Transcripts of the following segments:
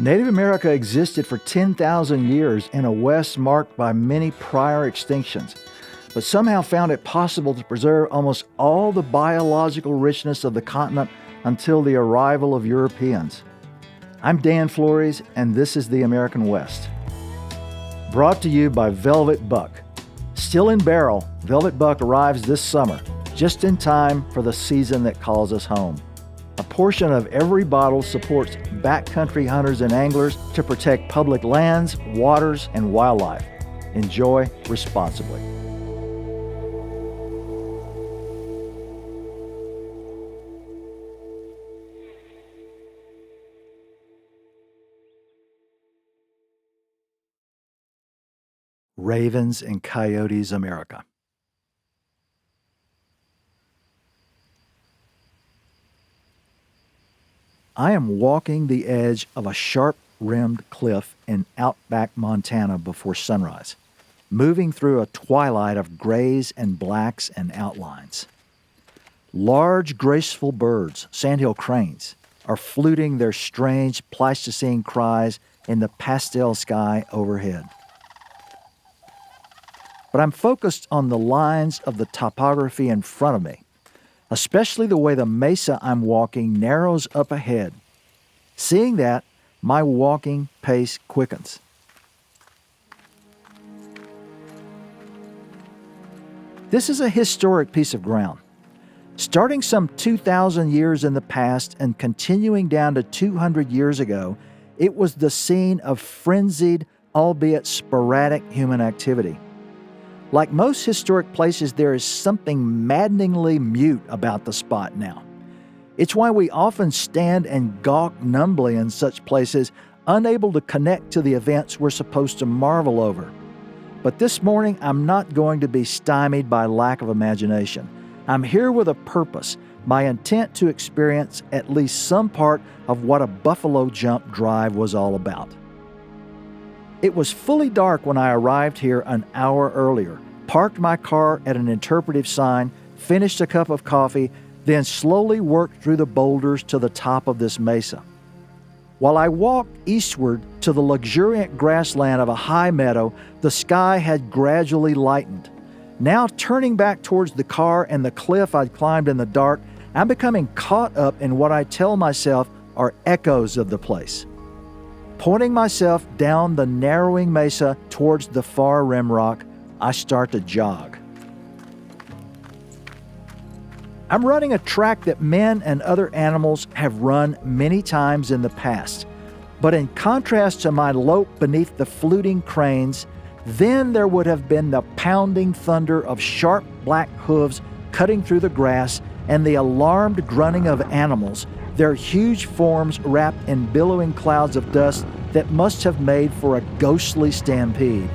Native America existed for 10,000 years in a West marked by many prior extinctions, but somehow found it possible to preserve almost all the biological richness of the continent until the arrival of Europeans. I'm Dan Flores, and this is the American West. Brought to you by Velvet Buck. Still in barrel, Velvet Buck arrives this summer, just in time for the season that calls us home. A portion of every bottle supports backcountry hunters and anglers to protect public lands, waters, and wildlife. Enjoy responsibly. Ravens and Coyotes America. I am walking the edge of a sharp-rimmed cliff in outback Montana before sunrise, moving through a twilight of grays and blacks and outlines. Large, graceful birds, sandhill cranes, are fluting their strange Pleistocene cries in the pastel sky overhead. But I'm focused on the lines of the topography in front of me, especially the way the mesa I'm walking narrows up ahead. Seeing that, my walking pace quickens. This is a historic piece of ground. Starting some 2,000 years in the past and continuing down to 200 years ago, it was the scene of frenzied, albeit sporadic human activity. Like most historic places, there is something maddeningly mute about the spot now. It's why we often stand and gawk numbly in such places, unable to connect to the events we're supposed to marvel over. But this morning, I'm not going to be stymied by lack of imagination. I'm here with a purpose, my intent to experience at least some part of what a buffalo jump drive was all about. It was fully dark when I arrived here an hour earlier, parked my car at an interpretive sign, finished a cup of coffee, then slowly worked through the boulders to the top of this mesa. While I walked eastward to the luxuriant grassland of a high meadow, the sky had gradually lightened. Now turning back towards the car and the cliff I'd climbed in the dark, I'm becoming caught up in what I tell myself are echoes of the place. Pointing myself down the narrowing mesa towards the far rim rock, I start to jog. I'm running a track that men and other animals have run many times in the past. But in contrast to my lope beneath the fluting cranes, then there would have been the pounding thunder of sharp black hooves cutting through the grass and the alarmed grunting of animals, their huge forms wrapped in billowing clouds of dust that must have made for a ghostly stampede.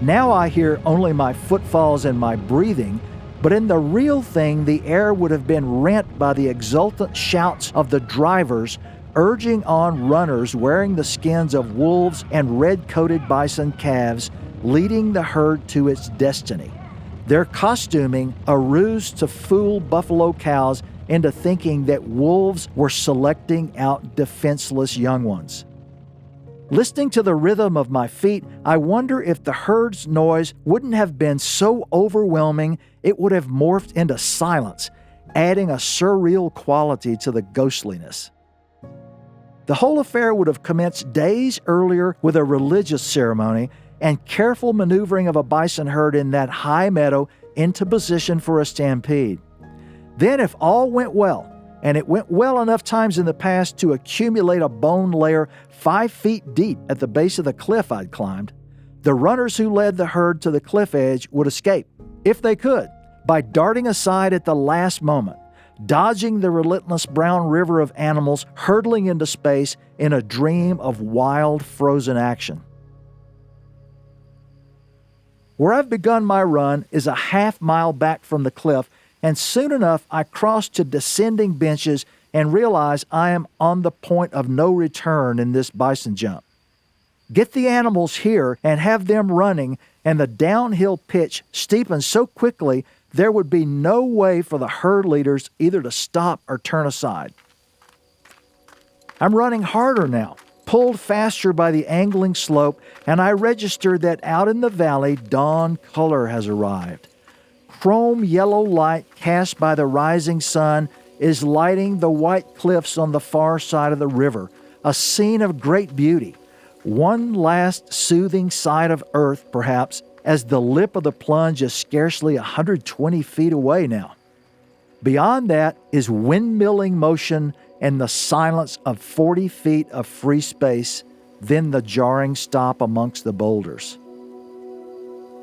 Now I hear only my footfalls and my breathing, but in the real thing, the air would have been rent by the exultant shouts of the drivers urging on runners wearing the skins of wolves and red-coated bison calves, leading the herd to its destiny. Their costuming a ruse to fool buffalo cows into thinking that wolves were selecting out defenseless young ones. Listening to the rhythm of my feet, I wonder if the herd's noise wouldn't have been so overwhelming it would have morphed into silence, adding a surreal quality to the ghostliness. The whole affair would have commenced days earlier with a religious ceremony and careful maneuvering of a bison herd in that high meadow into position for a stampede. Then, if all went well, and it went well enough times in the past to accumulate a bone layer 5 feet deep at the base of the cliff I'd climbed, the runners who led the herd to the cliff edge would escape, if they could, by darting aside at the last moment, dodging the relentless brown river of animals hurtling into space in a dream of wild, frozen action. Where I've begun my run is a half-mile back from the cliff, and soon enough I cross to descending benches and realize I am on the point of no return in this bison jump. Get the animals here and have them running, and the downhill pitch steepens so quickly there would be no way for the herd leaders either to stop or turn aside. I'm running harder now, pulled faster by the angling slope, and I register that out in the valley, dawn color has arrived. Chrome yellow light cast by the rising sun is lighting the white cliffs on the far side of the river, a scene of great beauty. One last soothing sight of earth, perhaps, as the lip of the plunge is scarcely 120 feet away now. Beyond that is windmilling motion and the silence of 40 feet of free space, then the jarring stop amongst the boulders.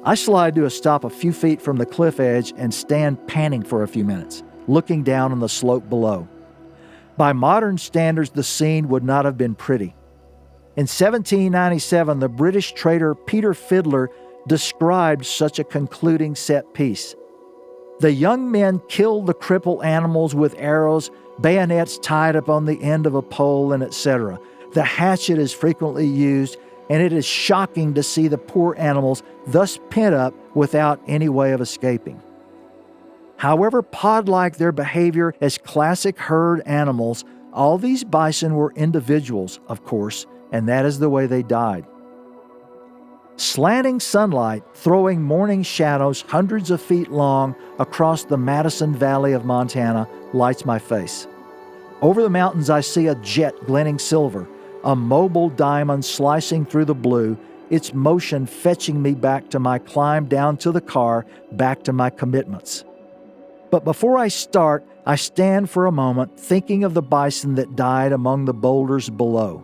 I slide to a stop a few feet from the cliff edge and stand panting for a few minutes, looking down on the slope below. By modern standards, the scene would not have been pretty. In 1797, the British trader Peter Fiddler described such a concluding set piece. The young men killed the crippled animals with arrows, bayonets tied up on the end of a pole, and etc. The hatchet is frequently used, and it is shocking to see the poor animals thus pent up without any way of escaping. However pod-like their behavior as classic herd animals, all these bison were individuals, of course, and that is the way they died. Slanting sunlight, throwing morning shadows hundreds of feet long across the Madison Valley of Montana, lights my face. Over the mountains, I see a jet glinting silver, a mobile diamond slicing through the blue, its motion fetching me back to my climb down to the car, back to my commitments. But before I start, I stand for a moment thinking of the bison that died among the boulders below.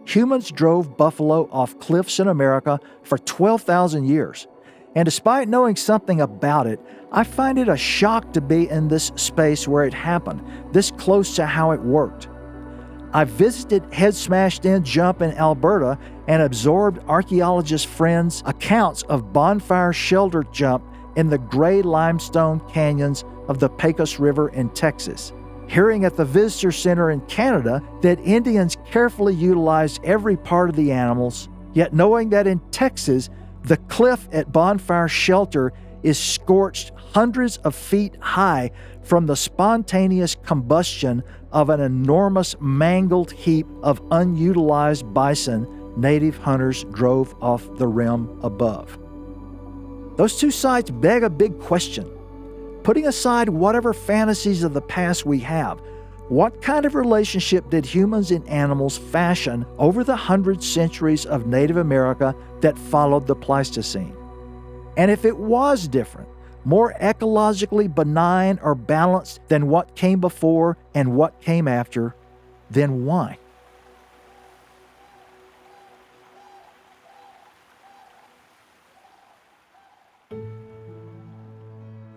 Humans drove buffalo off cliffs in America for 12,000 years, and despite knowing something about it, I find it a shock to be in this space where it happened, this close to how it worked. I visited Head Smashed In Jump in Alberta and absorbed archaeologist friends' accounts of bonfire shelter jump in the gray limestone canyons of the Pecos River in Texas. Hearing at the Visitor Center in Canada that Indians carefully utilized every part of the animals, yet knowing that in Texas, the cliff at Bonfire Shelter is scorched hundreds of feet high from the spontaneous combustion of an enormous mangled heap of unutilized bison native hunters drove off the rim above. Those two sites beg a big question. Putting aside whatever fantasies of the past we have, what kind of relationship did humans and animals fashion over the 100 centuries of Native America that followed the Pleistocene? And if it was different, more ecologically benign or balanced than what came before and what came after, then why?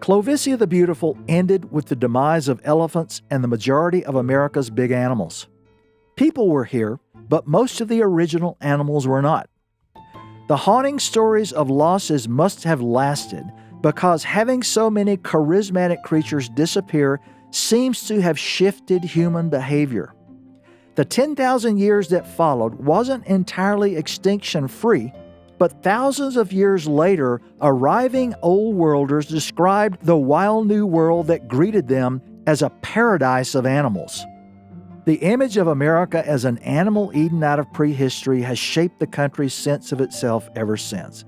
Clovicia the Beautiful ended with the demise of elephants and the majority of America's big animals. People were here, but most of the original animals were not. The haunting stories of losses must have lasted because having so many charismatic creatures disappear seems to have shifted human behavior. The 10,000 years that followed wasn't entirely extinction-free, but thousands of years later, arriving Old Worlders described the wild new world that greeted them as a paradise of animals. The image of America as an animal eaten out of prehistory has shaped the country's sense of itself ever since.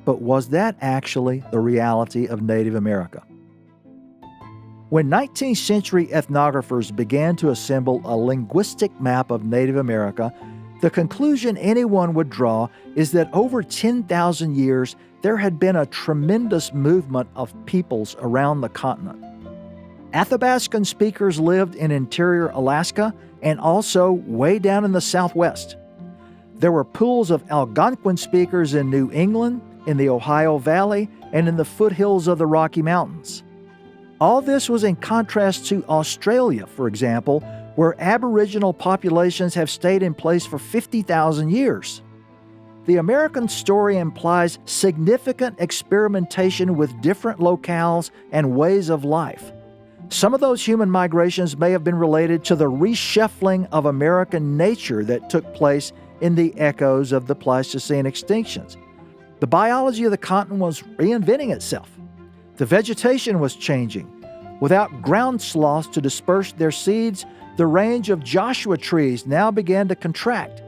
But was that actually the reality of Native America? When 19th century ethnographers began to assemble a linguistic map of Native America, the conclusion anyone would draw is that over 10,000 years, there had been a tremendous movement of peoples around the continent. Athabascan speakers lived in interior Alaska and also way down in the southwest. There were pools of Algonquin speakers in New England, in the Ohio Valley, and in the foothills of the Rocky Mountains. All this was in contrast to Australia, for example, where Aboriginal populations have stayed in place for 50,000 years. The American story implies significant experimentation with different locales and ways of life. Some of those human migrations may have been related to the reshuffling of American nature that took place in the echoes of the Pleistocene extinctions. The biology of the continent was reinventing itself. The vegetation was changing. Without ground sloths to disperse their seeds, the range of Joshua trees now began to contract.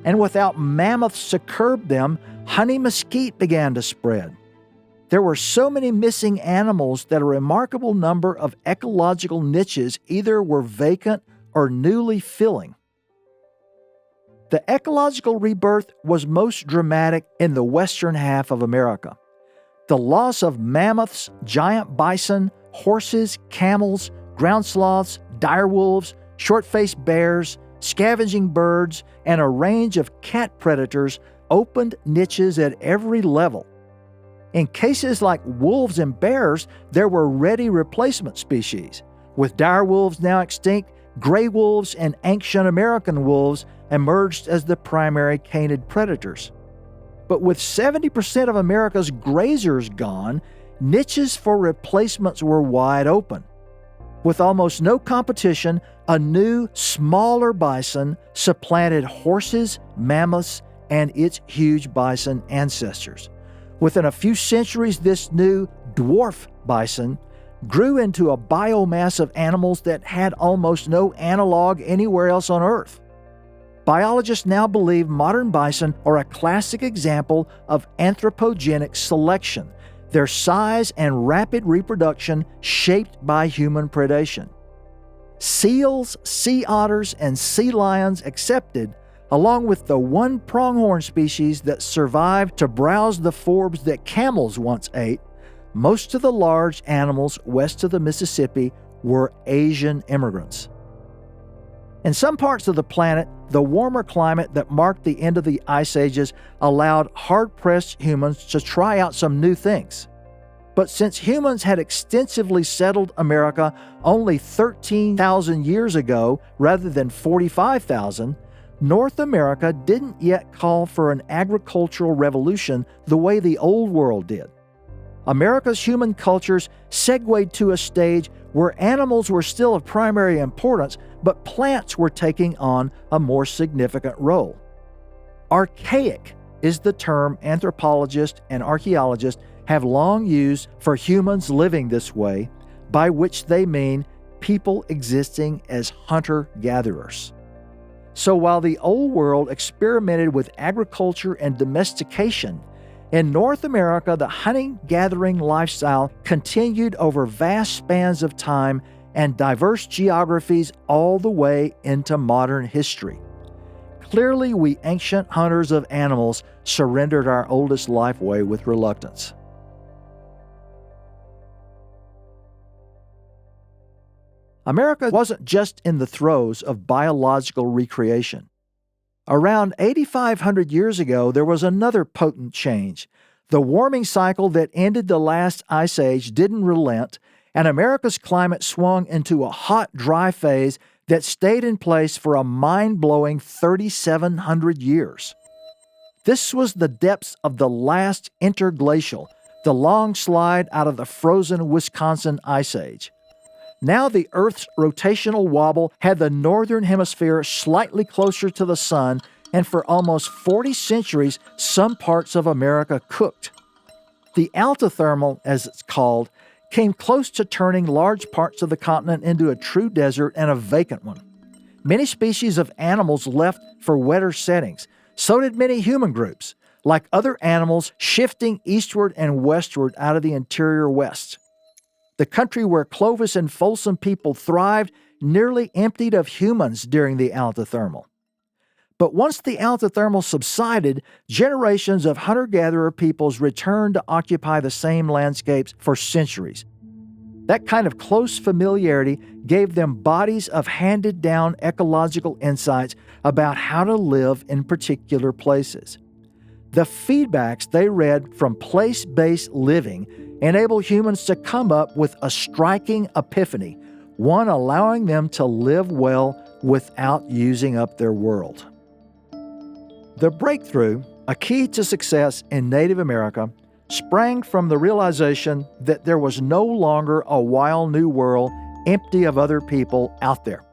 And without mammoths to curb them, honey mesquite began to spread. There were so many missing animals that a remarkable number of ecological niches either were vacant or newly filling. The ecological rebirth was most dramatic in the western half of America. The loss of mammoths, giant bison, horses, camels, ground sloths, direwolves, short-faced bears, scavenging birds, and a range of cat predators opened niches at every level. In cases like wolves and bears, there were ready replacement species. With direwolves now extinct, gray wolves and ancient American wolves emerged as the primary canid predators. But with 70% of America's grazers gone, niches for replacements were wide open. With almost no competition, a new, smaller bison supplanted horses, mammoths, and its huge bison ancestors. Within a few centuries, this new dwarf bison grew into a biomass of animals that had almost no analog anywhere else on Earth. Biologists now believe modern bison are a classic example of anthropogenic selection, their size and rapid reproduction shaped by human predation. Seals, sea otters, and sea lions accepted, along with the one pronghorn species that survived to browse the forbs that camels once ate, most of the large animals west of the Mississippi were Asian immigrants. In some parts of the planet, the warmer climate that marked the end of the ice ages allowed hard-pressed humans to try out some new things. But since humans had extensively settled America only 13,000 years ago rather than 45,000, North America didn't yet call for an agricultural revolution the way the Old World did. America's human cultures segued to a stage where animals were still of primary importance, but plants were taking on a more significant role. Archaic is the term anthropologists and archaeologists have long used for humans living this way, by which they mean people existing as hunter-gatherers. So while the Old World experimented with agriculture and domestication, in North America, the hunting-gathering lifestyle continued over vast spans of time and diverse geographies all the way into modern history. Clearly, we ancient hunters of animals surrendered our oldest lifeway with reluctance. America wasn't just in the throes of biological recreation. Around 8,500 years ago, there was another potent change. The warming cycle that ended the last ice age didn't relent, and America's climate swung into a hot, dry phase that stayed in place for a mind-blowing 3,700 years. This was the depths of the last interglacial, the long slide out of the frozen Wisconsin Ice Age. Now the Earth's rotational wobble had the northern hemisphere slightly closer to the sun, and for almost 40 centuries, some parts of America cooked. The altithermal, as it's called, came close to turning large parts of the continent into a true desert and a vacant one. Many species of animals left for wetter settings. So did many human groups, like other animals shifting eastward and westward out of the interior west. The country where Clovis and Folsom people thrived nearly emptied of humans during the altithermal. But once the altithermal subsided, generations of hunter-gatherer peoples returned to occupy the same landscapes for centuries. That kind of close familiarity gave them bodies of handed-down ecological insights about how to live in particular places. The feedbacks they read from place-based living enable humans to come up with a striking epiphany, one allowing them to live well without using up their world. The breakthrough, a key to success in Native America, sprang from the realization that there was no longer a wild new world empty of other people out there.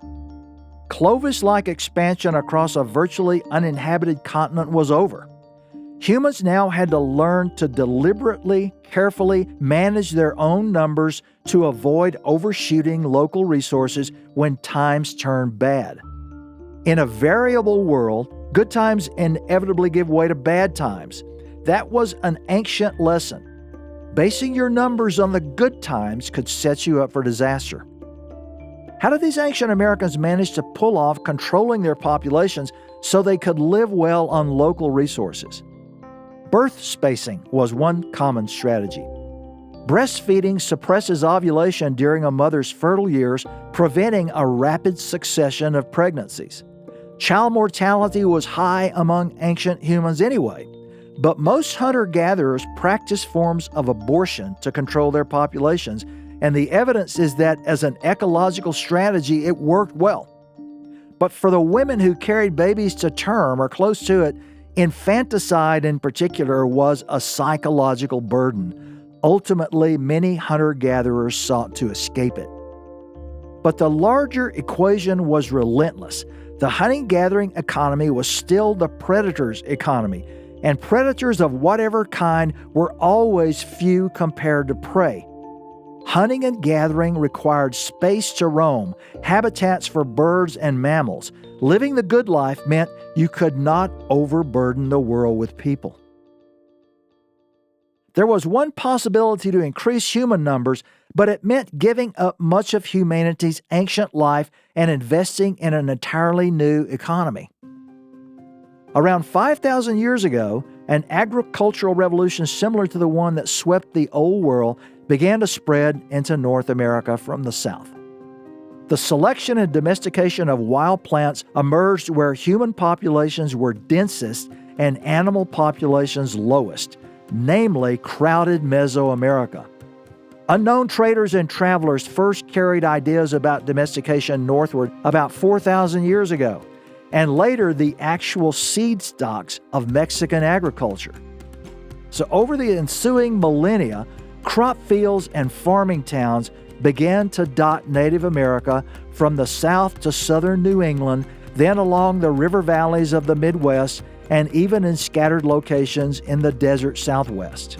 Clovis-like expansion across a virtually uninhabited continent was over. Humans now had to learn to deliberately, carefully manage their own numbers to avoid overshooting local resources when times turned bad. In a variable world, good times inevitably give way to bad times. That was an ancient lesson. Basing your numbers on the good times could set you up for disaster. How did these ancient Americans manage to pull off controlling their populations so they could live well on local resources? Birth spacing was one common strategy. Breastfeeding suppresses ovulation during a mother's fertile years, preventing a rapid succession of pregnancies. Child mortality was high among ancient humans anyway, but most hunter-gatherers practiced forms of abortion to control their populations, and the evidence is that as an ecological strategy, it worked well. But for the women who carried babies to term or close to it, infanticide in particular was a psychological burden. Ultimately, many hunter-gatherers sought to escape it. But the larger equation was relentless. The hunting-gathering economy was still the predator's economy, and predators of whatever kind were always few compared to prey. Hunting and gathering required space to roam, habitats for birds and mammals. Living the good life meant you could not overburden the world with people. There was one possibility to increase human numbers, but it meant giving up much of humanity's ancient life and investing in an entirely new economy. Around 5,000 years ago, an agricultural revolution similar to the one that swept the old world began to spread into North America from the south. The selection and domestication of wild plants emerged where human populations were densest and animal populations lowest, namely crowded Mesoamerica. Unknown traders and travelers first carried ideas about domestication northward about 4,000 years ago, and later the actual seed stocks of Mexican agriculture. So over the ensuing millennia, crop fields and farming towns began to dot Native America from the south to southern New England, then along the river valleys of the Midwest, and even in scattered locations in the desert Southwest.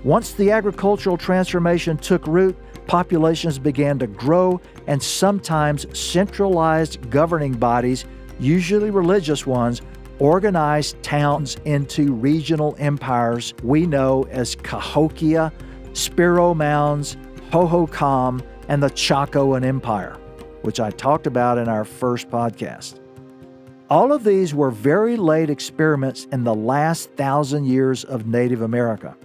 Once the agricultural transformation took root, populations began to grow, and sometimes centralized governing bodies, usually religious ones, organized towns into regional empires we know as Cahokia, Spiro Mounds, Hohokam, and the Chacoan Empire, which I talked about in our first podcast. All of these were very late experiments in the last 1,000 years of Native America.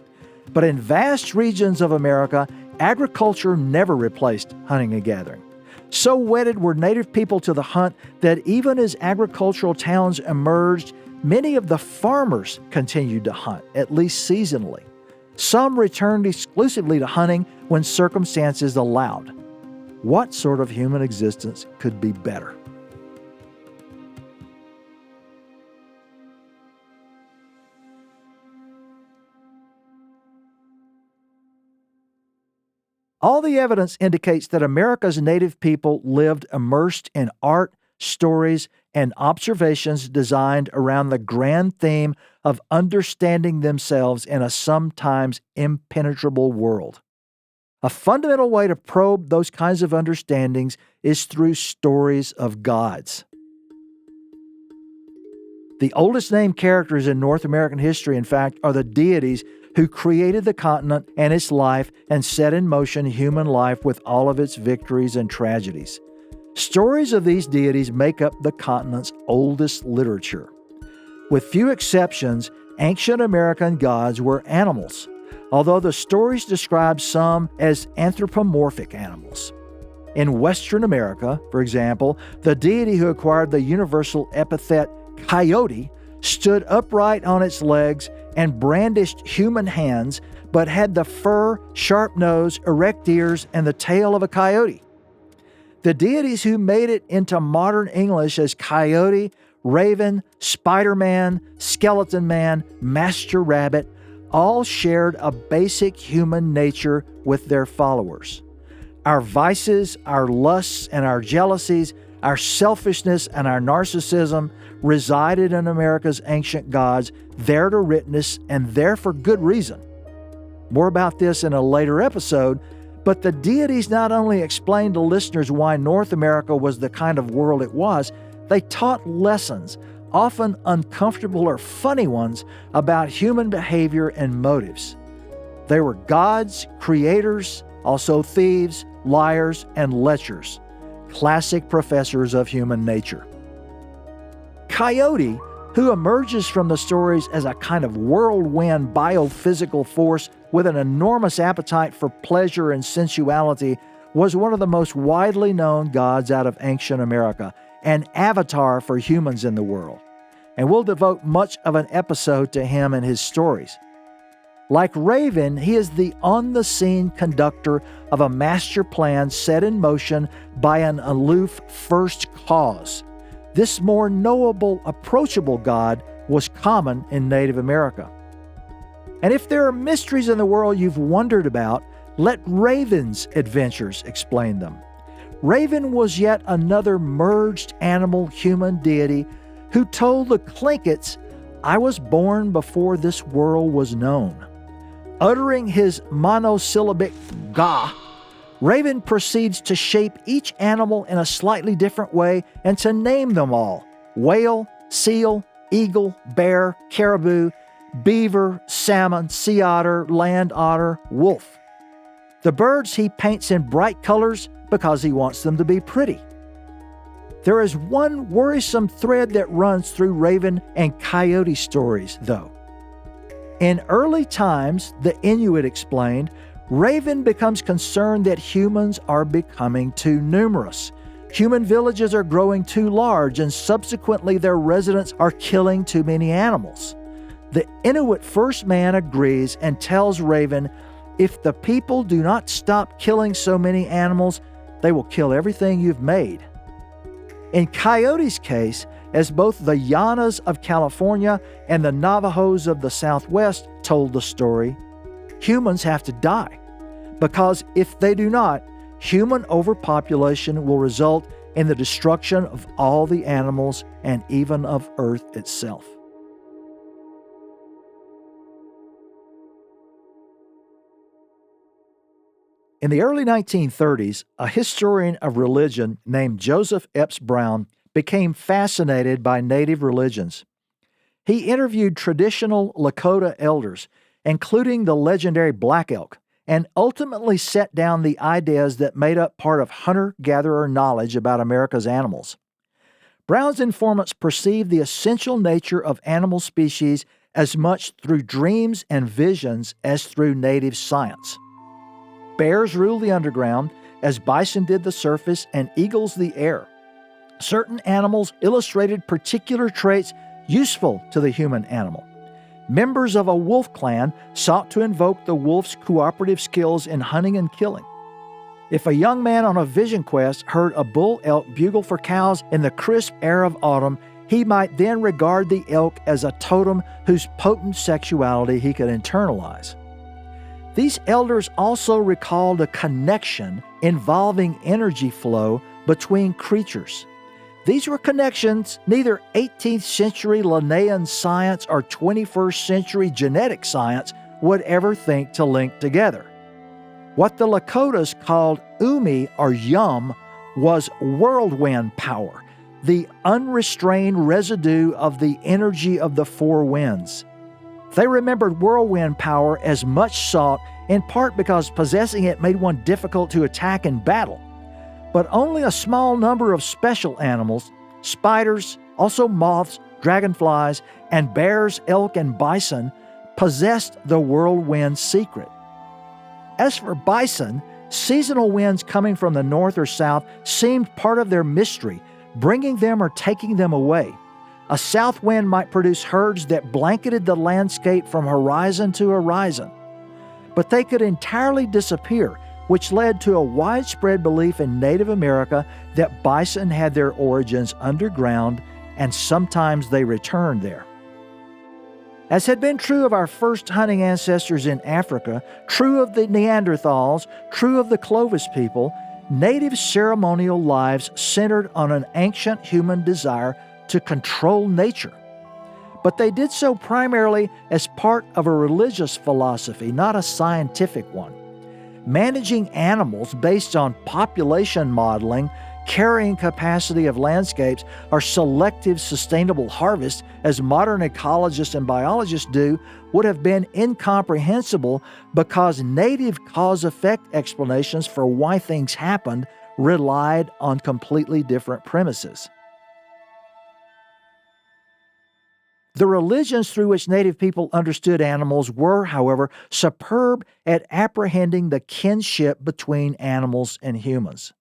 But in vast regions of America, agriculture never replaced hunting and gathering. So wedded were Native people to the hunt that even as agricultural towns emerged, many of the farmers continued to hunt, at least seasonally. Some returned exclusively to hunting when circumstances allowed. What sort of human existence could be better? All the evidence indicates that America's native people lived immersed in art, stories, and observations designed around the grand theme of understanding themselves in a sometimes impenetrable world. A fundamental way to probe those kinds of understandings is through stories of gods. The oldest named characters in North American history, in fact, are the deities who created the continent and its life and set in motion human life with all of its victories and tragedies. Stories of these deities make up the continent's oldest literature. With few exceptions, ancient American gods were animals, although the stories describe some as anthropomorphic animals. In Western America, for example, the deity who acquired the universal epithet Coyote stood upright on its legs and brandished human hands, but had the fur, sharp nose, erect ears, and the tail of a coyote. The deities who made it into modern English as Coyote, Raven, Spider-Man, Skeleton Man, Master Rabbit all shared a basic human nature with their followers. Our vices, our lusts, and our jealousies, our selfishness and our narcissism resided in America's ancient gods, there to witness and there for good reason. More about this in a later episode, but the deities not only explained to listeners why North America was the kind of world it was, they taught lessons, often uncomfortable or funny ones, about human behavior and motives. They were gods, creators, also thieves, liars, and lechers, classic professors of human nature. Coyote, who emerges from the stories as a kind of whirlwind biophysical force with an enormous appetite for pleasure and sensuality, was one of the most widely known gods out of ancient America, an avatar for humans in the world. And we'll devote much of an episode to him and his stories. Like Raven, he is the on-the-scene conductor of a master plan set in motion by an aloof first cause. This more knowable, approachable god was common in Native America. And if there are mysteries in the world you've wondered about, let Raven's adventures explain them. Raven was yet another merged animal-human deity who told the Tlinkits, "I was born before this world was known." Uttering his monosyllabic "ga," Raven proceeds to shape each animal in a slightly different way and to name them all: whale, seal, eagle, bear, caribou, beaver, salmon, sea otter, land otter, wolf. The birds he paints in bright colors because he wants them to be pretty. There is one worrisome thread that runs through Raven and Coyote stories, though. In early times, the Inuit explained, Raven becomes concerned that humans are becoming too numerous. Human villages are growing too large, and subsequently their residents are killing too many animals. The Inuit first man agrees and tells Raven, if the people do not stop killing so many animals, they will kill everything you've made. In Coyote's case, as both the Yanas of California and the Navajos of the Southwest told the story, humans have to die, because if they do not, human overpopulation will result in the destruction of all the animals and even of Earth itself. In the early 1930s, a historian of religion named Joseph Epps Brown became fascinated by native religions. He interviewed traditional Lakota elders, including the legendary Black Elk, and ultimately set down the ideas that made up part of hunter-gatherer knowledge about America's animals. Brown's informants perceived the essential nature of animal species as much through dreams and visions as through native science. Bears rule the underground, as bison did the surface and eagles the air. Certain animals illustrated particular traits useful to the human animal. Members of a wolf clan sought to invoke the wolf's cooperative skills in hunting and killing. If a young man on a vision quest heard a bull elk bugle for cows in the crisp air of autumn, he might then regard the elk as a totem whose potent sexuality he could internalize. These elders also recalled a connection involving energy flow between creatures. These were connections neither 18th century Linnaean science or 21st century genetic science would ever think to link together. What the Lakotas called umi or yum was whirlwind power, the unrestrained residue of the energy of the four winds. They remembered whirlwind power as much sought, in part because possessing it made one difficult to attack in battle. But only a small number of special animals, spiders, also moths, dragonflies, and bears, elk, and bison, possessed the whirlwind secret. As for bison, seasonal winds coming from the north or south seemed part of their mystery, bringing them or taking them away. A south wind might produce herds that blanketed the landscape from horizon to horizon. But they could entirely disappear, which led to a widespread belief in Native America that bison had their origins underground and sometimes they returned there. As had been true of our first hunting ancestors in Africa, true of the Neanderthals, true of the Clovis people, Native ceremonial lives centered on an ancient human desire to control nature. But they did so primarily as part of a religious philosophy, not a scientific one. Managing animals based on population modeling, carrying capacity of landscapes, or selective sustainable harvest, as modern ecologists and biologists do, would have been incomprehensible because native cause-effect explanations for why things happened relied on completely different premises. The religions through which native people understood animals were, however, superb at apprehending the kinship between animals and humans.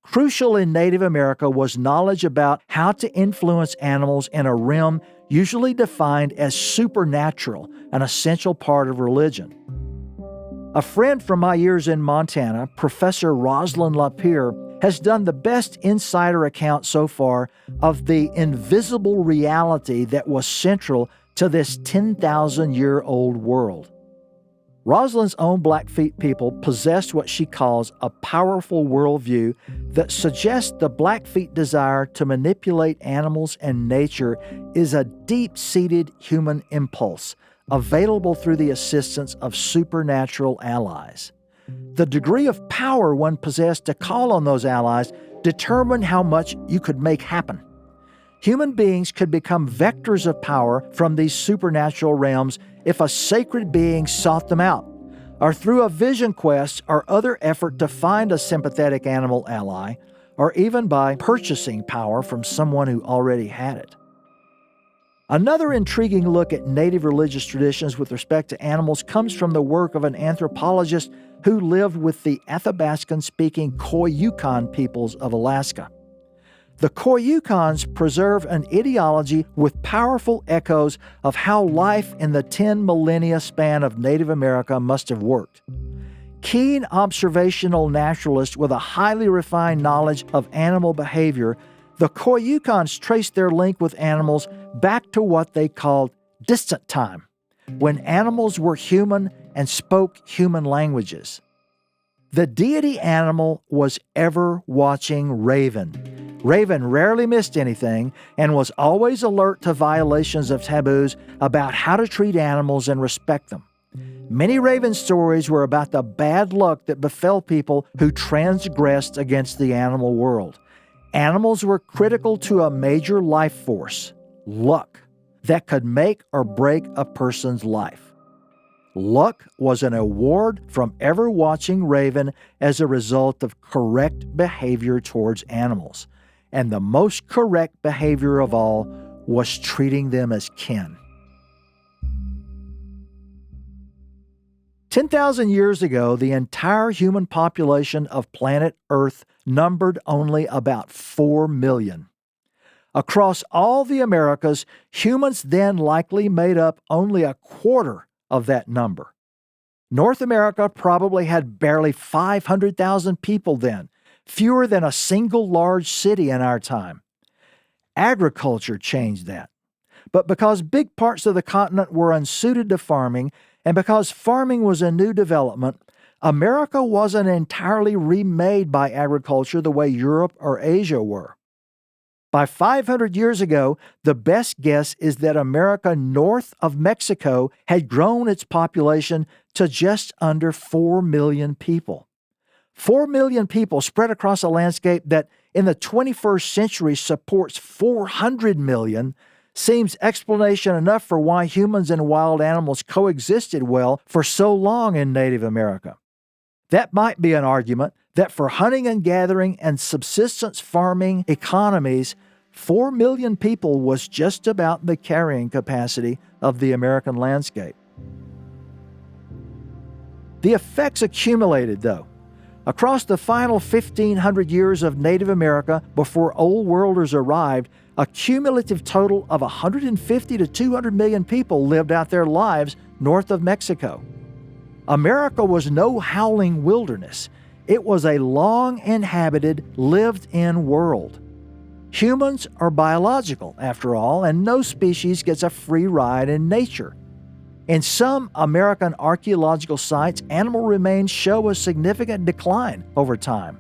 Crucial in Native America was knowledge about how to influence animals in a realm usually defined as supernatural, an essential part of religion. A friend from my years in Montana, Professor Rosalind Lapierre, has done the best insider account so far of the invisible reality that was central to this 10,000-year-old world. Rosalind's own Blackfeet people possessed what she calls a powerful worldview that suggests the Blackfeet desire to manipulate animals and nature is a deep-seated human impulse, available through the assistance of supernatural allies. The degree of power one possessed to call on those allies determined how much you could make happen. Human beings could become vectors of power from these supernatural realms if a sacred being sought them out, or through a vision quest or other effort to find a sympathetic animal ally, or even by purchasing power from someone who already had it. Another intriguing look at native religious traditions with respect to animals comes from the work of an anthropologist who lived with the Athabascan-speaking Coyote peoples of Alaska. The Coyotes preserve an ideology with powerful echoes of how life in the 10 millennia span of Native America must have worked. Keen observational naturalists with a highly refined knowledge of animal behavior, the Coyotes trace their link with animals back to what they called distant time, when animals were human and spoke human languages. The deity animal was ever-watching Raven. Raven rarely missed anything and was always alert to violations of taboos about how to treat animals and respect them. Many Raven stories were about the bad luck that befell people who transgressed against the animal world. Animals were critical to a major life force, luck, that could make or break a person's life. Luck was an award from ever-watching Raven as a result of correct behavior towards animals. And the most correct behavior of all was treating them as kin. 10,000 years ago, the entire human population of planet Earth numbered only about 4 million. Across all the Americas, humans then likely made up only a quarter of that number. North America probably had barely 500,000 people then, fewer than a single large city in our time. Agriculture changed that. But because big parts of the continent were unsuited to farming, and because farming was a new development, America wasn't entirely remade by agriculture the way Europe or Asia were. By 500 years ago, the best guess is that America north of Mexico had grown its population to just under 4 million people. 4 million people spread across a landscape that in the 21st century supports 400 million seems explanation enough for why humans and wild animals coexisted well for so long in Native America. That might be an argument that for hunting and gathering and subsistence farming economies, 4 million people was just about the carrying capacity of the American landscape. The effects accumulated, though. Across the final 1,500 years of Native America before Old Worlders arrived, a cumulative total of 150 to 200 million people lived out their lives north of Mexico. America was no howling wilderness. It was a long-inhabited, lived-in world. Humans are biological, after all, and no species gets a free ride in nature. In some American archaeological sites, animal remains show a significant decline over time.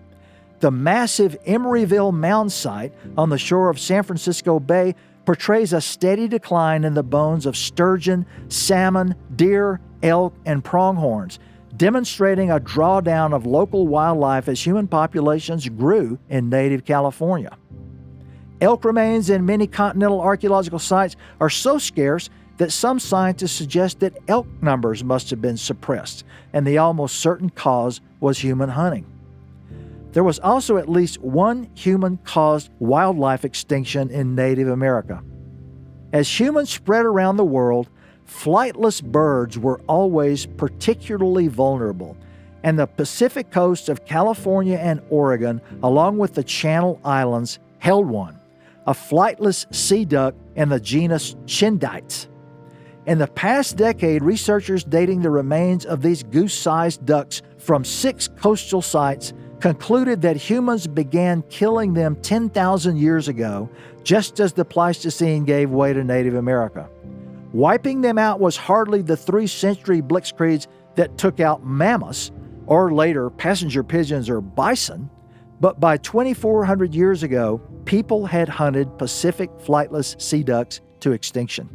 The massive Emeryville Mound site on the shore of San Francisco Bay portrays a steady decline in the bones of sturgeon, salmon, deer, elk, and pronghorns, demonstrating a drawdown of local wildlife as human populations grew in native California. Elk remains in many continental archaeological sites are so scarce that some scientists suggest that elk numbers must have been suppressed, and the almost certain cause was human hunting. There was also at least one human-caused wildlife extinction in Native America. As humans spread around the world, flightless birds were always particularly vulnerable, and the Pacific coast of California and Oregon, along with the Channel Islands, held one, a flightless sea duck in the genus Chindites. In the past decade, researchers dating the remains of these goose-sized ducks from 6 coastal sites concluded that humans began killing them 10,000 years ago, just as the Pleistocene gave way to Native America. Wiping them out was hardly the 3-century blitzkriegs that took out mammoths, or later passenger pigeons or bison, but by 2,400 years ago, people had hunted Pacific flightless sea ducks to extinction.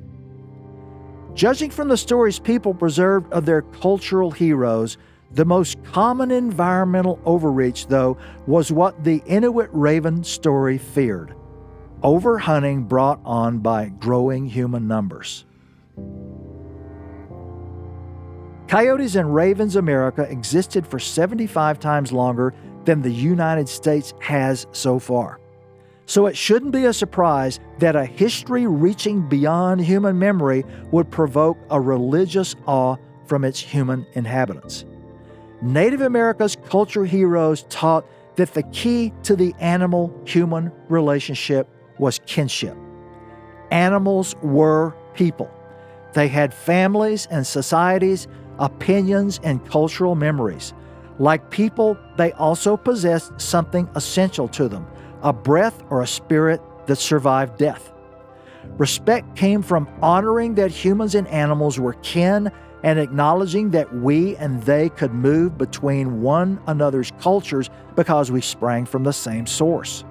Judging from the stories people preserved of their cultural heroes, the most common environmental overreach, though, was what the Inuit raven story feared: overhunting brought on by growing human numbers. Coyotes and ravens America existed for 75 times longer than the United States has so far. So it shouldn't be a surprise that a history reaching beyond human memory would provoke a religious awe from its human inhabitants. Native America's culture heroes taught that the key to the animal-human relationship was kinship. Animals were people. They had families and societies, opinions and cultural memories. Like people, they also possessed something essential to them, a breath or a spirit that survived death. Respect came from honoring that humans and animals were kin and acknowledging that we and they could move between one another's cultures because we sprang from the same source.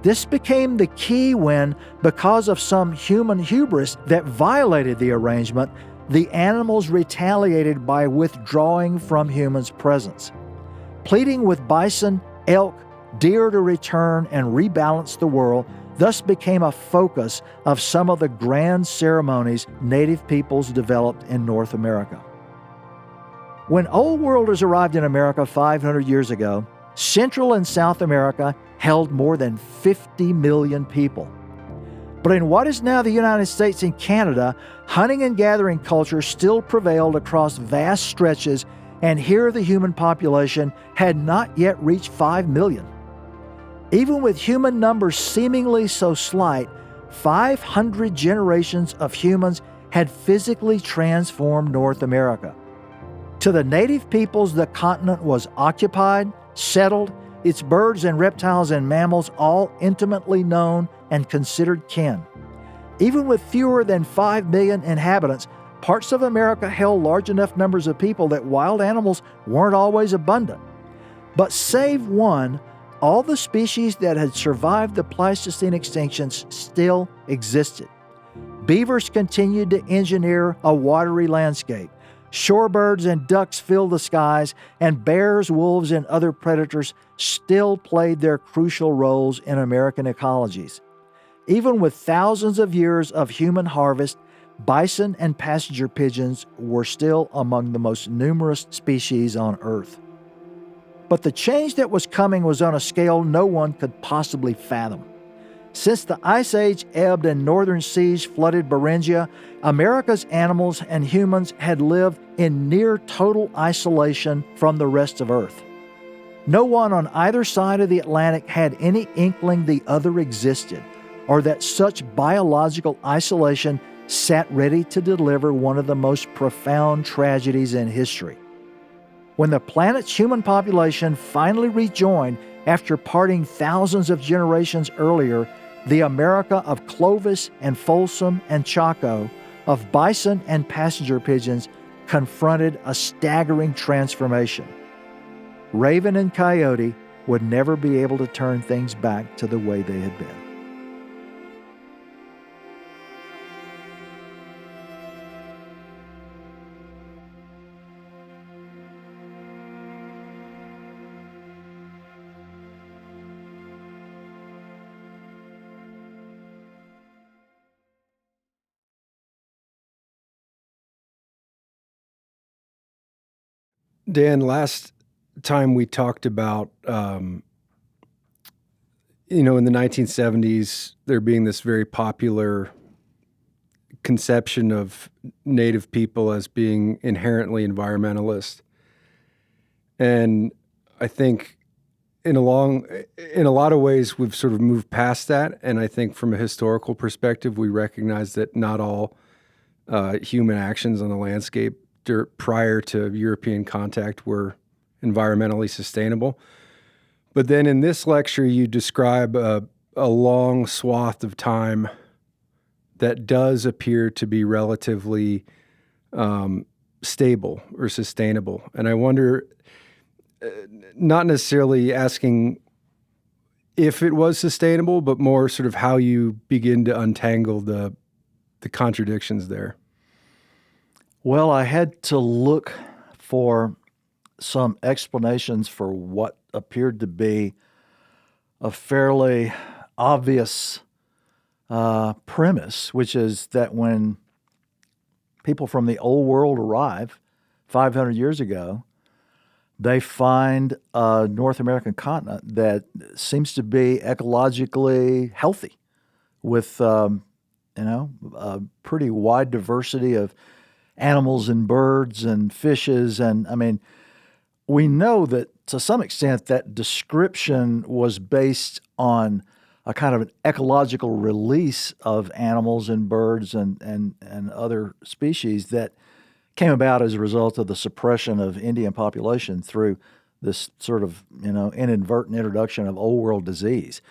This became the key when, because of some human hubris that violated the arrangement, the animals retaliated by withdrawing from humans' presence. Pleading with bison, elk, deer to return and rebalance the world thus became a focus of some of the grand ceremonies Native peoples developed in North America. When Old Worlders arrived in America 500 years ago, Central and South America held more than 50 million people. But in what is now the United States and Canada, hunting and gathering culture still prevailed across vast stretches, and here the human population had not yet reached 5 million. Even with human numbers seemingly so slight, 500 generations of humans had physically transformed North America. To the native peoples, the continent was occupied, settled, its birds and reptiles and mammals all intimately known and considered kin. Even with fewer than 5 million inhabitants, parts of America held large enough numbers of people that wild animals weren't always abundant. But save one, all the species that had survived the Pleistocene extinctions still existed. Beavers continued to engineer a watery landscape. Shorebirds and ducks filled the skies, and bears, wolves, and other predators still played their crucial roles in American ecologies. Even with thousands of years of human harvest, bison and passenger pigeons were still among the most numerous species on Earth. But the change that was coming was on a scale no one could possibly fathom. Since the Ice Age ebbed and northern seas flooded Beringia, America's animals and humans had lived in near total isolation from the rest of Earth. No one on either side of the Atlantic had any inkling the other existed, or that such biological isolation sat ready to deliver one of the most profound tragedies in history. When the planet's human population finally rejoined after parting thousands of generations earlier, the America of Clovis and Folsom and Chaco, of bison and passenger pigeons, confronted a staggering transformation. Raven and coyote, would never be able to turn things back to the way they had been. Dan, last time we talked about, in the 1970s, there being this very popular conception of Native people as being inherently environmentalist. And I think in a lot of ways, we've sort of moved past that. And I think from a historical perspective, we recognize that not all human actions on the landscape prior to European contact were environmentally sustainable. But then in this lecture, you describe a long swath of time that does appear to be relatively stable or sustainable. And I wonder, not necessarily asking if it was sustainable, but more sort of how you begin to untangle the contradictions there. Well, I had to look for some explanations for what appeared to be a fairly obvious premise, which is that when people from the old world arrive 500 years ago, they find a North American continent that seems to be ecologically healthy with, a pretty wide diversity of animals and birds and fishes. And I mean, we know that to some extent that description was based on a kind of an ecological release of animals and birds and other species that came about as a result of the suppression of Indian population through this sort of, inadvertent introduction of old world disease.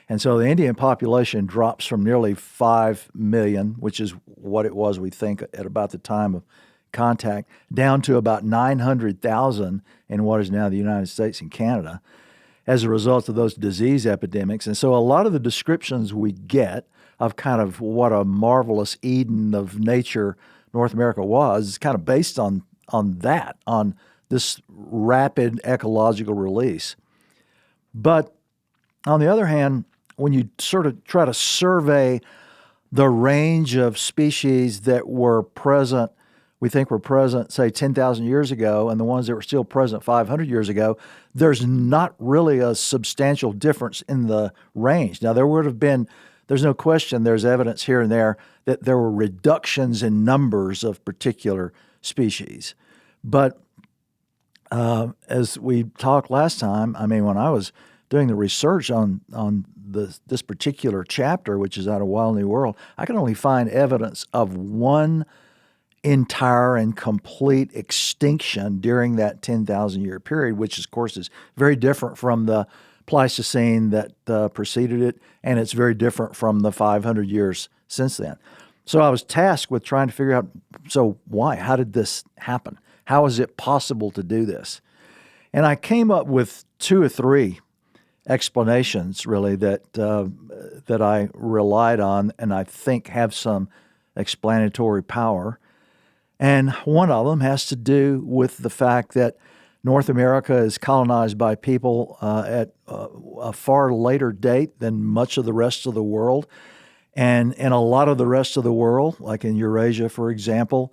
And so the Indian population drops from nearly 5 million, which is what it was, we think, at about the time of contact, down to about 900,000 in what is now the United States and Canada as a result of those disease epidemics. And so a lot of the descriptions we get of kind of what a marvelous Eden of nature North America was is kind of based on this rapid ecological release. But on the other hand, when you sort of try to survey the range of species that were present, we think were present, say, 10,000 years ago, and the ones that were still present 500 years ago, there's not really a substantial difference in the range. Now, there's no question, there's evidence here and there that there were reductions in numbers of particular species. But as we talked last time, I mean, when I was doing the research on this particular chapter, which is out of Wild New World, I can only find evidence of one entire and complete extinction during that 10,000 year period, which of course is very different from the Pleistocene that preceded it, and it's very different from the 500 years since then. So I was tasked with trying to figure out, so why? How did this happen? How is it possible to do this? And I came up with 2 or 3 explanations, really, that I relied on and I think have some explanatory power. And one of them has to do with the fact that North America is colonized by people at a far later date than much of the rest of the world. And in a lot of the rest of the world, like in Eurasia, for example,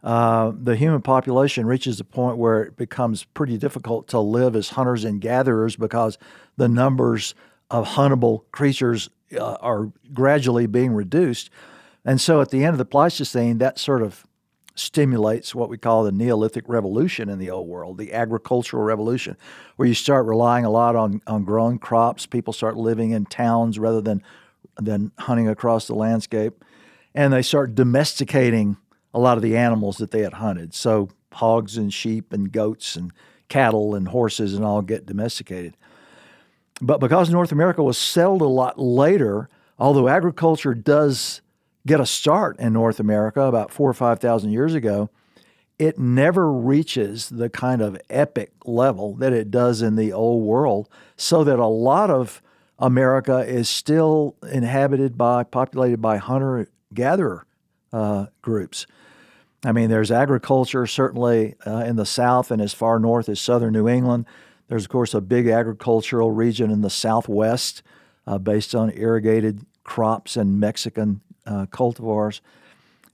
the human population reaches a point where it becomes pretty difficult to live as hunters and gatherers because the numbers of huntable creatures are gradually being reduced. And so at the end of the Pleistocene, that sort of stimulates what we call the Neolithic revolution in the old world, the agricultural revolution, where you start relying a lot on growing crops. People start living in towns rather than hunting across the landscape. And they start domesticating a lot of the animals that they had hunted. So hogs and sheep and goats and cattle and horses and all get domesticated. But because North America was settled a lot later, although agriculture does get a start in North America about 4,000 or 5,000 years ago, it never reaches the kind of epic level that it does in the old world, so that a lot of America is still populated by hunter-gatherer groups. I mean, there's agriculture certainly in the South and as far north as southern New England. There's, of course, a big agricultural region in the Southwest based on irrigated crops and Mexican cultivars.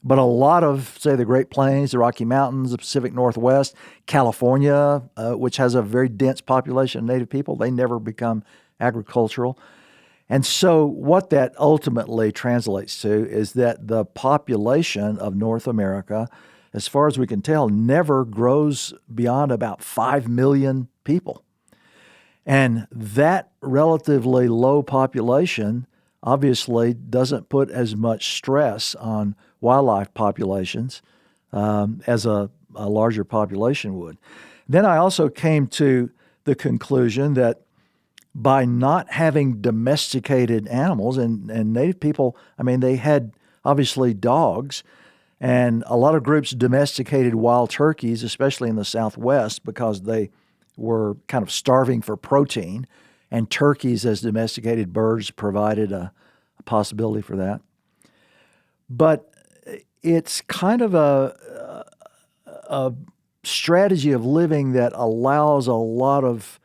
But a lot of, say, the Great Plains, the Rocky Mountains, the Pacific Northwest, California, which has a very dense population of native people, they never become agricultural. And so what that ultimately translates to is that the population of North America, as far as we can tell, never grows beyond about 5 million people. And that relatively low population obviously doesn't put as much stress on wildlife populations as a larger population would. Then I also came to the conclusion that by not having domesticated animals, and native people, I mean, they had obviously dogs, and a lot of groups domesticated wild turkeys, especially in the Southwest, because they were kind of starving for protein, and turkeys as domesticated birds provided a possibility for that. But it's kind of a strategy of living that allows a lot of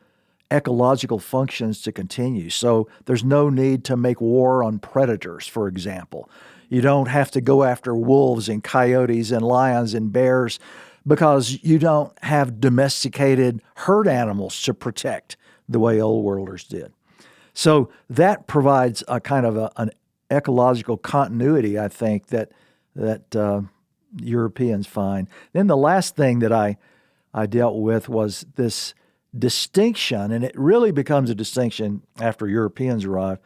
ecological functions to continue. So there's no need to make war on predators, for example. You don't have to go after wolves and coyotes and lions and bears because you don't have domesticated herd animals to protect the way old worlders did. So that provides a kind of an ecological continuity, I think, that Europeans find. Then the last thing that I dealt with was this distinction, and it really becomes a distinction after Europeans arrive,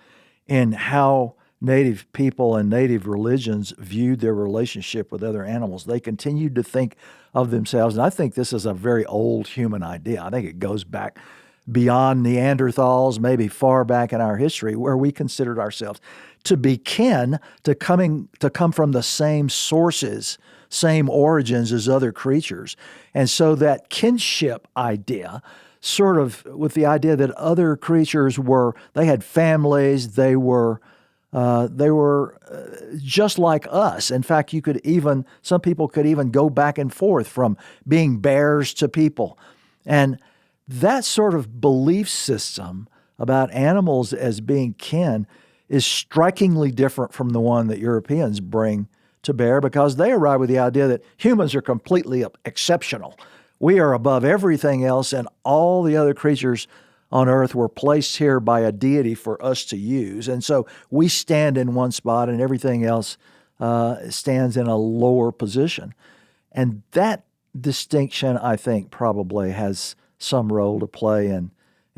in how native people and native religions viewed their relationship with other animals. They continued to think of themselves, and I think this is a very old human idea. I think it goes back beyond Neanderthals, maybe far back in our history, where we considered ourselves to be kin, to come from the same sources, same origins as other creatures. And so that kinship idea, sort of with the idea that other creatures they had families, they were just like us. In fact, some people could even go back and forth from being bears to people. And that sort of belief system about animals as being kin is strikingly different from the one that Europeans bring to bear, because they arrive with the idea that humans are completely exceptional. We are above everything else, and all the other creatures on earth were placed here by a deity for us to use. And so we stand in one spot and everything else stands in a lower position. And that distinction, I think, probably has some role to play in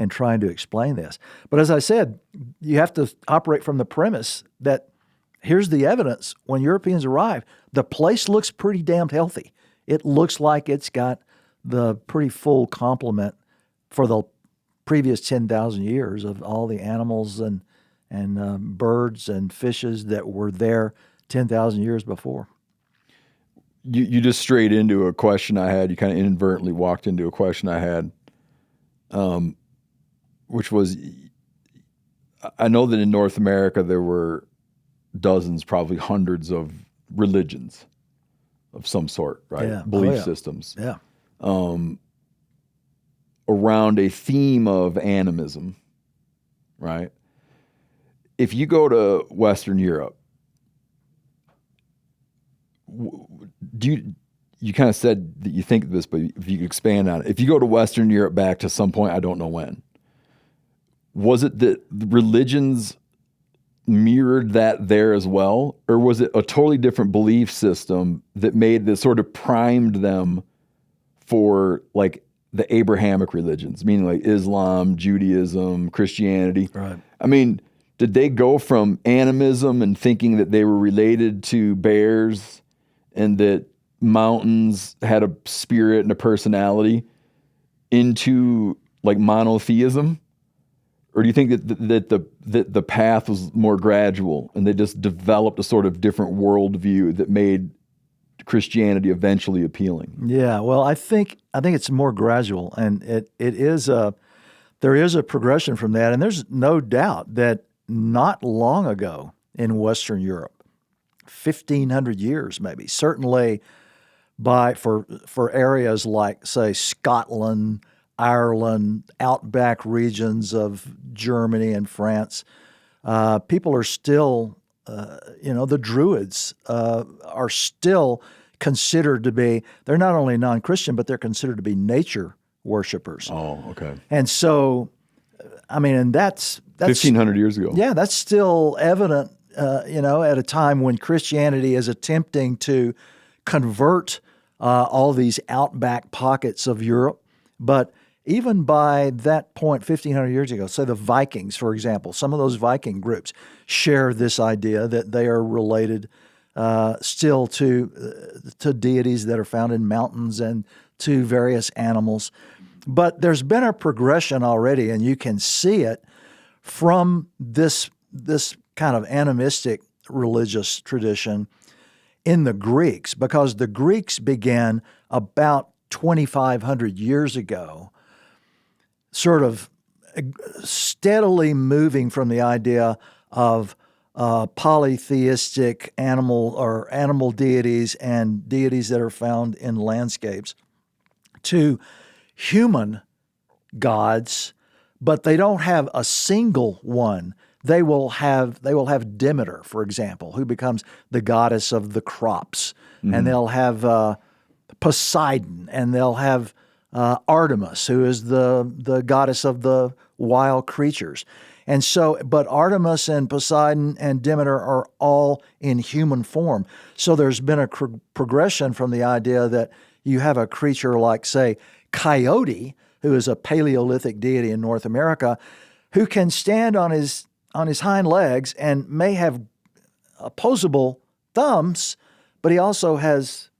trying to explain this. But as I said, you have to operate from the premise that here's the evidence. When Europeans arrive, the place looks pretty damned healthy. It looks like it's got the pretty full complement for the previous 10,000 years of all the animals and birds and fishes that were there 10,000 years before. You just strayed into a question I had. You kind of inadvertently walked into a question I had, which was, I know that in North America there were dozens, probably hundreds of religions of some sort, right? Yeah. Belief systems. Yeah. Around a theme of animism, right? If you go to Western Europe, you kind of said that you think this, but if you could expand on it. If you go to Western Europe back to some point, I don't know when, was it that the religions mirrored that there as well? Or was it a totally different belief system that made this sort of primed them for like the Abrahamic religions, meaning like Islam, Judaism, Christianity? Right. I mean, did they go from animism and thinking that they were related to bears and that mountains had a spirit and a personality into like monotheism? Or do you think that the path was more gradual and they just developed a sort of different worldview that made Christianity eventually appealing? Yeah, well, I think it's more gradual, and there is a progression from that, and there's no doubt that not long ago in Western Europe, 1,500 years maybe, certainly for areas like, say, Scotland, Ireland, outback regions of Germany and France, people are still, the Druids are still considered to be, they're not only non-Christian, but they're considered to be nature worshipers. Oh, okay. And so, I mean, and that's 1,500 years ago. Yeah, that's still evident, at a time when Christianity is attempting to convert all these outback pockets of Europe. But even by that point, 1,500 years ago, say the Vikings, for example, some of those Viking groups share this idea that they are related still to deities that are found in mountains and to various animals. But there's been a progression already, and you can see it from this kind of animistic religious tradition in the Greeks, because the Greeks began about 2,500 years ago, sort of steadily moving from the idea of polytheistic animal deities and deities that are found in landscapes to human gods, but they don't have a single one. They will have Demeter, for example, who becomes the goddess of the crops, and they'll have Poseidon, and they'll have Artemis, who is the goddess of the wild creatures. And so, but Artemis and Poseidon and Demeter are all in human form. So there's been a progression from the idea that you have a creature like, say, Coyote, who is a Paleolithic deity in North America, who can stand on his hind legs and may have opposable thumbs, but he also has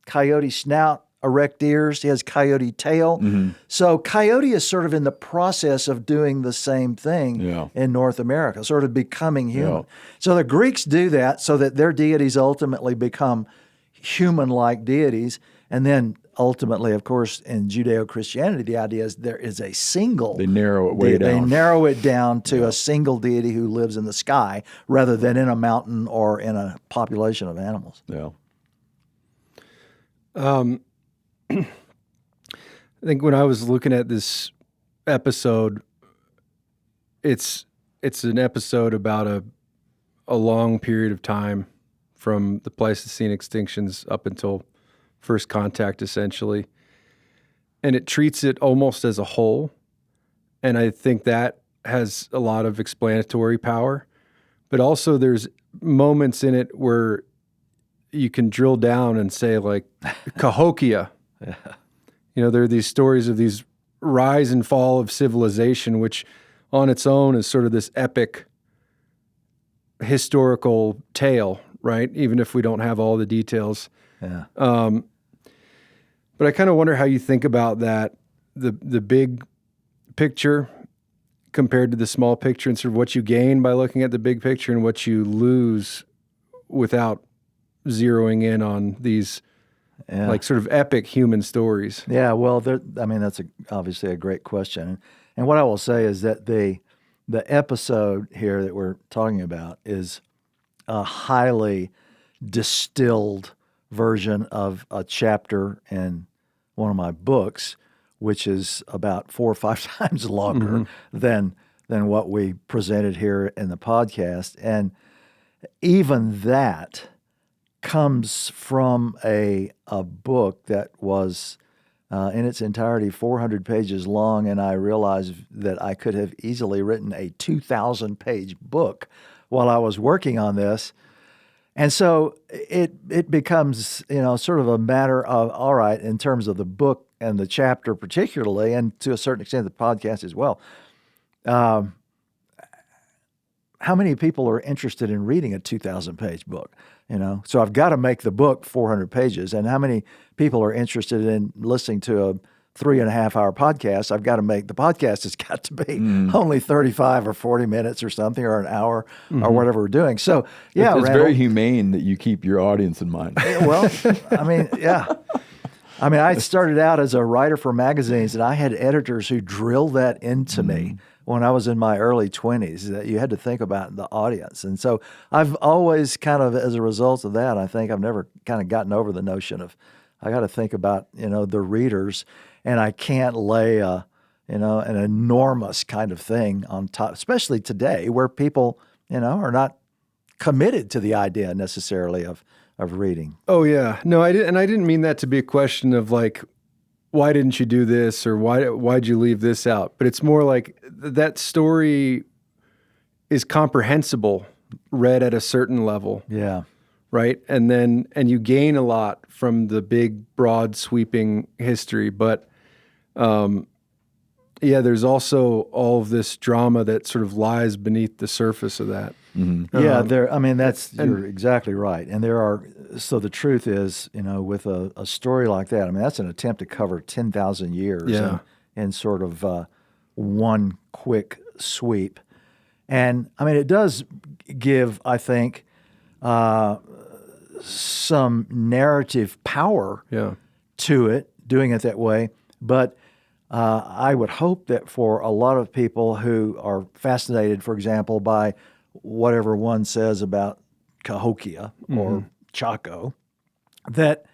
coyote snout, erect ears. He has coyote tail. So Coyote is sort of in the process of doing the same thing in North America, sort of becoming human. So the Greeks do that so that their deities ultimately become human-like deities. And then ultimately, of course, in Judeo-Christianity, the idea is there is a single. They narrow it way down. They narrow it down to a single deity who lives in the sky rather than in a mountain or in a population of animals. Yeah. I think when I was looking at this episode, it's an episode about a long period of time from the Pleistocene extinctions up until first contact, essentially. And it treats it almost as a whole. And I think that has a lot of explanatory power. But also there's moments in it where you can drill down and say, like, Cahokia. There are these stories of these rise and fall of civilization, which on its own is sort of this epic historical tale, right? Even if we don't have all the details. Yeah. But I kind of wonder how you think about that, the big picture compared to the small picture, and sort of what you gain by looking at the big picture and what you lose without zeroing in on these like sort of epic human stories. Yeah, well, that's obviously a great question. And what I will say is that the episode here that we're talking about is a highly distilled version of a chapter in one of my books, which is about 4 or 5 times longer than what we presented here in the podcast. And even that comes from a book that was in its entirety 400 pages long, and I realized that I could have easily written a 2,000-page book while I was working on this. And so it becomes, sort of a matter of, all right, in terms of the book and the chapter particularly, and to a certain extent the podcast as well, how many people are interested in reading a 2,000-page book? So I've got to make the book 400 pages. And how many people are interested in listening to a 3.5 hour podcast. I've got to make the podcast has got to be only 35 or 40 minutes or something, or an hour or whatever we're doing. So yeah, it's Randall, very humane that you keep your audience in mind. well, I mean, yeah. I mean, I started out as a writer for magazines, and I had editors who drilled that into me when I was in my early 20s, that you had to think about the audience. And so I've always kind of, as a result of that, I think I've never kind of gotten over the notion of I got to think about, the readers, and I can't lay an enormous kind of thing on top, especially today where people, are not committed to the idea necessarily of reading. Oh yeah, no, I didn't mean that to be a question of like, why didn't you do this, or why'd you leave this out? But it's more like that story is comprehensible, read at a certain level. Yeah. Right, and you gain a lot from the big, broad, sweeping history, but there's also all of this drama that sort of lies beneath the surface of that. Mm-hmm. You're exactly right. And so the truth is, with a story like that, I mean, that's an attempt to cover 10,000 years in sort of one quick sweep. And I mean, it does give, I think, some narrative power to it, doing it that way. But I would hope that for a lot of people who are fascinated, for example, by whatever one says about Cahokia or Chaco, that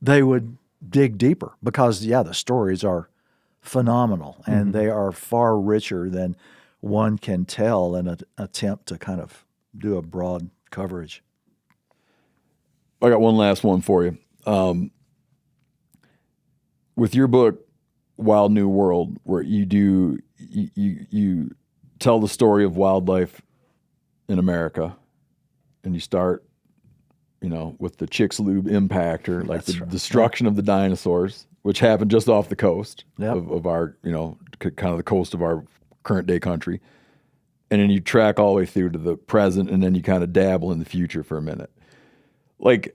they would dig deeper, because, the stories are phenomenal and they are far richer than one can tell in an attempt to kind of do a broad coverage. I got one last one for you. With your book, Wild New World, where you tell the story of wildlife in America, and you start, with the Chicxulub impact, or like the destruction of the dinosaurs, which happened just off the coast of our, kind of the coast of our current day country. And then you track all the way through to the present, and then you kind of dabble in the future for a minute. Like,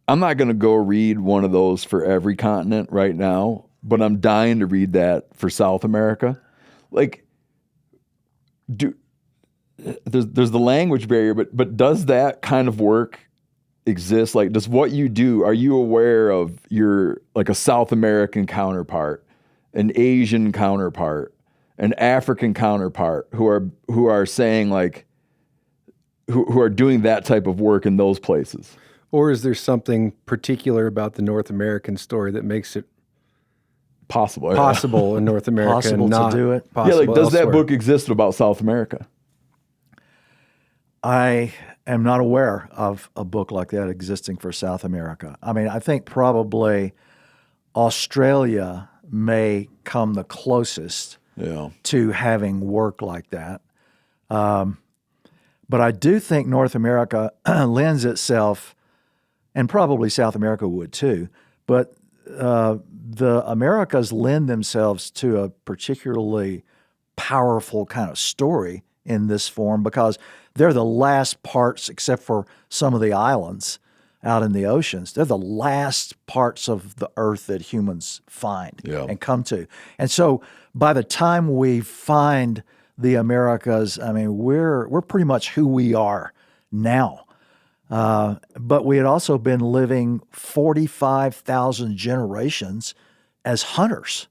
I'm not going to go read one of those for every continent right now, but I'm dying to read that for South America. Like, there's the language barrier, but does that kind of work exist? Like, does what you do, are you aware of your, like, a South American counterpart, an Asian counterpart, an African counterpart who are saying, like, who are doing that type of work in those places? Or is there something particular about the North American story that makes it possible in North America, possible and not to do it? Yeah, like, does elsewhere? that book exist about South America? I am not aware of a book like that existing for South America. I mean, I think probably Australia may come the closest to having work like that. But I do think North America lends itself, and probably South America would too, but the Americas lend themselves to a particularly powerful kind of story in this form, because they're the last parts, except for some of the islands out in the oceans, they're the last parts of the earth that humans find and come to. And so by the time we find the Americas, I mean, we're pretty much who we are now. But we had also been living 45,000 generations as hunters.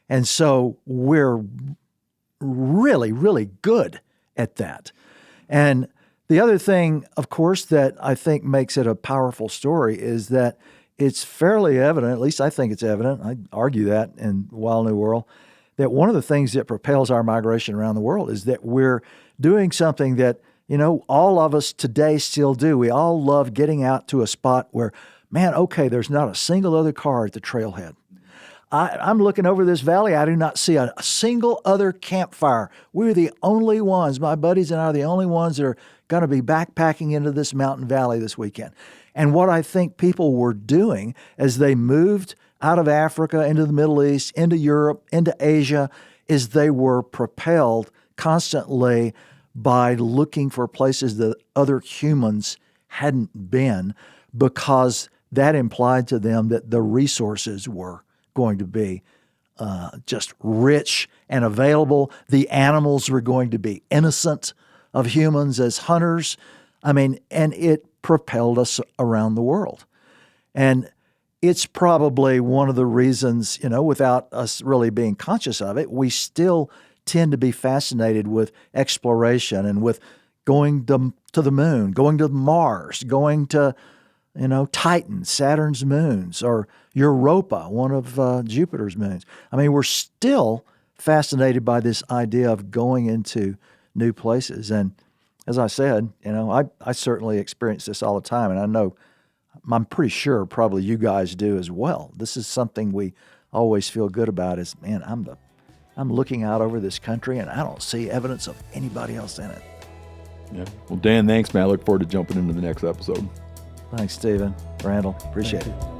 And so we're really, really good at that. And the other thing, of course, that I think makes it a powerful story is that it's fairly evident, at least I think it's evident, I argue that in Wild New World, that one of the things that propels our migration around the world is that we're doing something that, all of us today still do. We all love getting out to a spot where, man, okay, there's not a single other car at the trailhead. I'm looking over this valley. I do not see a single other campfire. We're the only ones. My buddies and I are the only ones that are going to be backpacking into this mountain valley this weekend. And what I think people were doing as they moved out of Africa into the Middle East, into Europe, into Asia, is they were propelled constantly by looking for places that other humans hadn't been, because that implied to them that the resources were going to be just rich and available. The animals were going to be innocent of humans as hunters. I mean, and it propelled us around the world. And it's probably one of the reasons, without us really being conscious of it, we still tend to be fascinated with exploration and with going to the moon, going to Mars, going to, Titan, Saturn's moons, or Europa, one of Jupiter's moons. I mean, we're still fascinated by this idea of going into new places. And as I said, I certainly experience this all the time, and I know, I'm pretty sure probably you guys do as well. This is something we always feel good about is, man, I'm looking out over this country and I don't see evidence of anybody else in it. Yeah. Well, Dan, thanks, man. I look forward to jumping into the next episode. Thanks, Stephen. Randall, appreciate it.